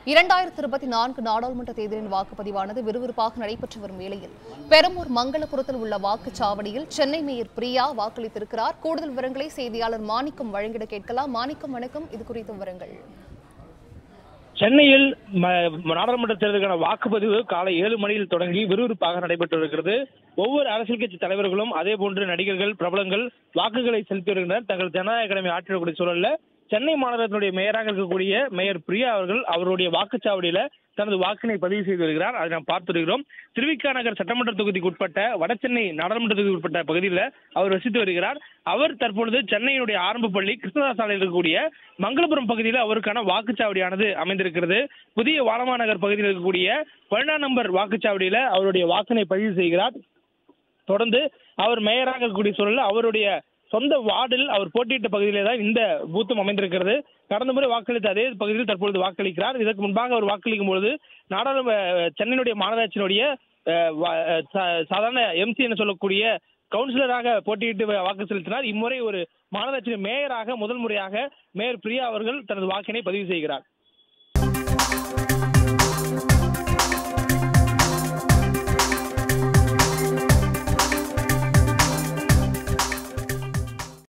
2024 நாடாளுமன்ற தேர்தலின் வாக்குப்பதிவானது விறுவிறுப்பாக நடைபெற்று வரும் வேளையில் பெரம்பூர் மங்களபுரத்தில் உள்ள வாக்குச்சாவடியில் சென்னை மேயர் பிரியா வாக்களித்திருக்கிறார். கூடுதல் விவரங்களை செய்தியாளர் மாணிக்கம் வழங்கிட கேட்கலாம். மாணிக்கம், வணக்கம். இது குறித்த விவரங்கள். சென்னையில் நாடாளுமன்ற தேர்தலுக்கான வாக்குப்பதிவு காலை 7 மணியில் தொடங்கி விறுவிறுப்பாக நடைபெற்று வருகிறது. ஒவ்வொரு அரசியல் கட்சி தலைவர்களும் அதே போன்று நடிகர்கள், பிரபலங்கள் வாக்குகளை செலுத்தி வருகின்றனர். தங்கள் ஜனநாயக கடமை ஆற்றக்கூடிய சூழல்ல சென்னை மாநகரத்தினுடைய மேயராக இருக்கக்கூடிய மேயர் பிரியா அவர்கள் அவருடைய வாக்குச்சாவடியில தனது வாக்கினை பதிவு செய்து வருகிறார். அதை நாம் பார்த்து வருகிறோம். திருவிக நகர் சட்டமன்ற தொகுதிக்கு உட்பட்ட வடசென்னை நாடாளுமன்ற தொகுதிக்கு உட்பட்ட பகுதியில் அவர் வசித்து வருகிறார். அவர் தற்பொழுது சென்னையினுடைய ஆரம்ப பள்ளி கிருஷ்ணதாஸ் சாலையில் இருக்கக்கூடிய மங்களபுரம் பகுதியில் அவருக்கான வாக்குச்சாவடியானது அமைந்திருக்கிறது. புதிய வாலமாநகர் பகுதியில் இருக்கக்கூடிய 12 நம்பர் வாக்குச்சாவடியில அவருடைய வாக்கினை பதிவு செய்கிறார். தொடர்ந்து அவர் மேயராக இருக்கக்கூடிய சூழலில் அவருடைய சொந்த வார்டில் அவர் போட்டியிட்ட பகுதியிலே தான் இந்த பூத்தும் அமைந்திருக்கிறது. கடந்த முறை வாக்களித்த அதே பகுதியில் தற்பொழுது வாக்களிக்கிறார். இதற்கு முன்பாக அவர் வாக்களிக்கும் பொழுது சென்னையினுடைய மாநகராட்சியினுடைய சாதாரண எம்சி என சொல்லக்கூடிய கவுன்சிலராக போட்டியிட்டு வாக்கு செலுத்தினார். இம்முறை ஒரு மாநகராட்சி மேயராக முதல் முறையாக மேயர் பிரியா அவர்கள் தனது வாக்கினை பதிவு செய்கிறார்.